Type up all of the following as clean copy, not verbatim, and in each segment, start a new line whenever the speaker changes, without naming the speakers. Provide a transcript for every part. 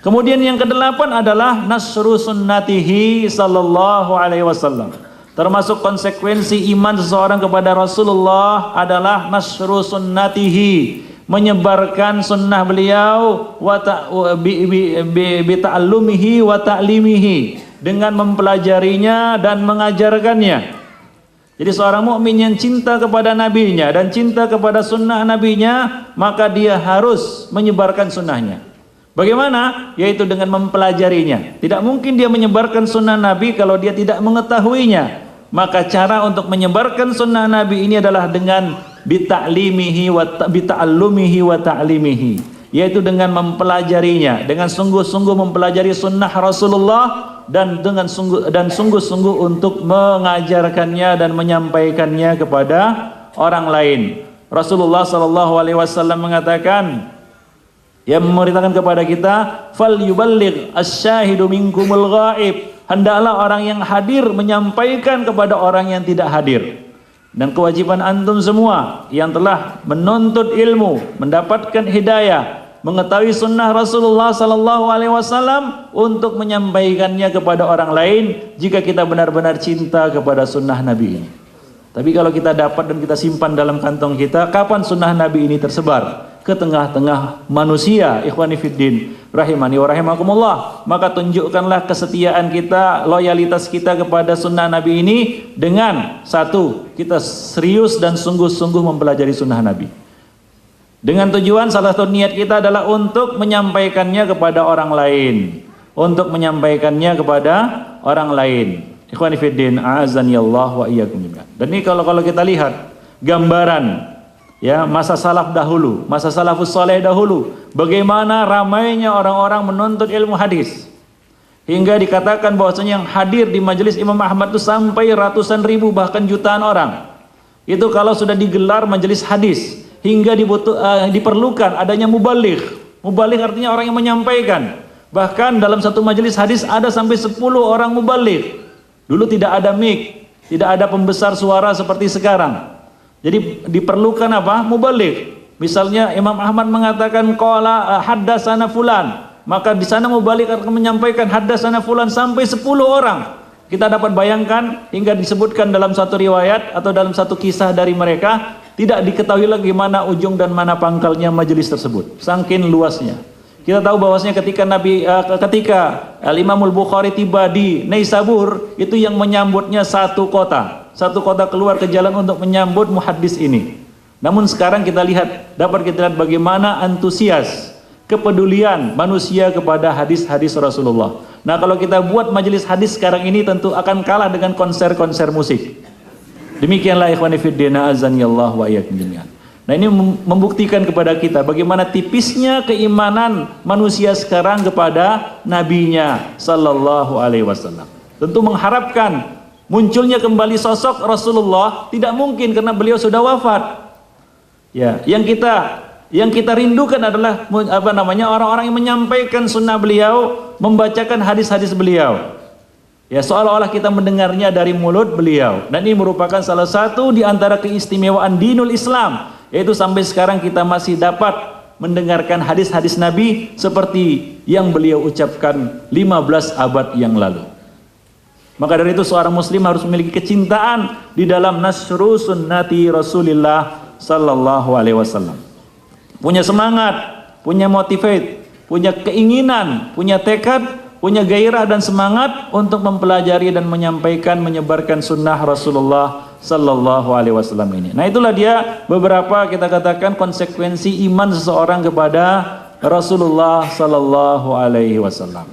Kemudian yang kedelapan adalah nasru sunnatihi sallallahu alaihi wasallam. Termasuk konsekuensi iman seseorang kepada Rasulullah adalah nasru sunnatihi, menyebarkan sunnah beliau bi ta'allumihi wa ta'limihi, dengan mempelajarinya dan mengajarkannya. Jadi seorang mukmin yang cinta kepada nabinya dan cinta kepada sunnah nabinya, maka dia harus menyebarkan sunnahnya. Bagaimana? Yaitu dengan mempelajarinya. Tidak mungkin dia menyebarkan sunnah Nabi kalau dia tidak mengetahuinya. Maka cara untuk menyebarkan sunnah Nabi ini adalah dengan bita'limihi wa bita'allumihi wa ta'limihi, yaitu dengan mempelajarinya, dengan sungguh-sungguh mempelajari sunnah Rasulullah dan dengan sungguh-sungguh untuk mengajarkannya dan menyampaikannya kepada orang lain. Rasulullah sallallahu alaihi wasallam mengatakan, yang memberitakan kepada kita, fal yuballigh asy-syahidu minkumul ghaib, hendaklah orang yang hadir menyampaikan kepada orang yang tidak hadir. Dan kewajiban antum semua yang telah menuntut ilmu, mendapatkan hidayah, mengetahui sunnah Rasulullah sallallahu alaihi wasallam untuk menyampaikannya kepada orang lain jika kita benar-benar cinta kepada sunnah Nabi ini. Tapi kalau kita dapat dan kita simpan dalam kantong kita, kapan sunnah Nabi ini tersebar ke tengah-tengah manusia, ikhwani fiddin rahimani wa rahimakumullah, maka tunjukkanlah kesetiaan kita, loyalitas kita kepada sunnah Nabi ini dengan satu, kita serius dan sungguh-sungguh mempelajari sunnah Nabi. Dengan tujuan, salah satu niat kita adalah untuk menyampaikannya kepada orang lain, untuk menyampaikannya kepada orang lain. Ikhwani fiddin, a'azani Allah wa iyyakum. Dan ini kalau kita lihat gambaran ya masa salaf dahulu, masa salafus saleh dahulu, bagaimana ramainya orang-orang menuntut ilmu hadis, hingga dikatakan bahwasanya yang hadir di majelis Imam Ahmad itu sampai ratusan ribu bahkan jutaan orang. Itu kalau sudah digelar majelis hadis, hingga diperlukan adanya mubaligh. Mubaligh artinya orang yang menyampaikan. Bahkan dalam satu majelis hadis ada sampai 10 orang mubaligh. Dulu tidak ada mic, tidak ada pembesar suara seperti sekarang. Jadi diperlukan apa? Mubaligh. Misalnya Imam Ahmad mengatakan qala haddatsana fulan, maka di sana mubaligh akan menyampaikan haddatsana fulan sampai 10 orang. Kita dapat bayangkan hingga disebutkan dalam satu riwayat atau dalam satu kisah dari mereka, tidak diketahui lagi mana ujung dan mana pangkalnya majelis tersebut. Saking luasnya. Kita tahu bahwasanya ketika Al-Imamul Bukhari tiba di Naisabur, itu yang menyambutnya satu kota keluar ke jalan untuk menyambut muhaddis ini. Namun sekarang dapat kita lihat bagaimana antusias, kepedulian manusia kepada hadis-hadis Rasulullah. Nah, kalau kita buat majelis hadis sekarang ini tentu akan kalah dengan konser-konser musik. Demikianlah ikhwani fiddin, azanillahu wa iyyakum jami'an. Nah, ini membuktikan kepada kita bagaimana tipisnya keimanan manusia sekarang kepada nabinya sallallahu alaihi wasallam. Tentu mengharapkan munculnya kembali sosok Rasulullah tidak mungkin karena beliau sudah wafat. Ya, yang kita rindukan adalah orang-orang yang menyampaikan sunnah beliau, membacakan hadis-hadis beliau. Ya, seolah-olah kita mendengarnya dari mulut beliau. Dan ini merupakan salah satu di antara keistimewaan dinul Islam, yaitu sampai sekarang kita masih dapat mendengarkan hadis-hadis Nabi seperti yang beliau ucapkan 15 abad yang lalu. Maka dari itu seorang muslim harus memiliki kecintaan di dalam nasru sunnati Rasulillah sallallahu alaihi wasallam. Punya semangat, punya motivate, punya keinginan, punya tekad, punya gairah dan semangat untuk mempelajari dan menyampaikan, menyebarkan sunnah Rasulullah sallallahu alaihi wasallam ini. Nah, itulah dia beberapa kita katakan konsekuensi iman seseorang kepada Rasulullah sallallahu alaihi wasallam.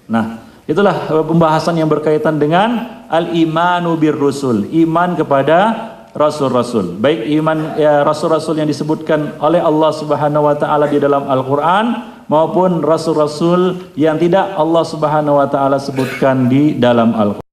Nah, itulah pembahasan yang berkaitan dengan al-imanu bir rusul, iman kepada rasul-rasul. Baik iman rasul-rasul yang disebutkan oleh Allah Subhanahu wa taala di dalam Al-Qur'an maupun rasul-rasul yang tidak Allah Subhanahu wa taala sebutkan di dalam Al-Qur'an.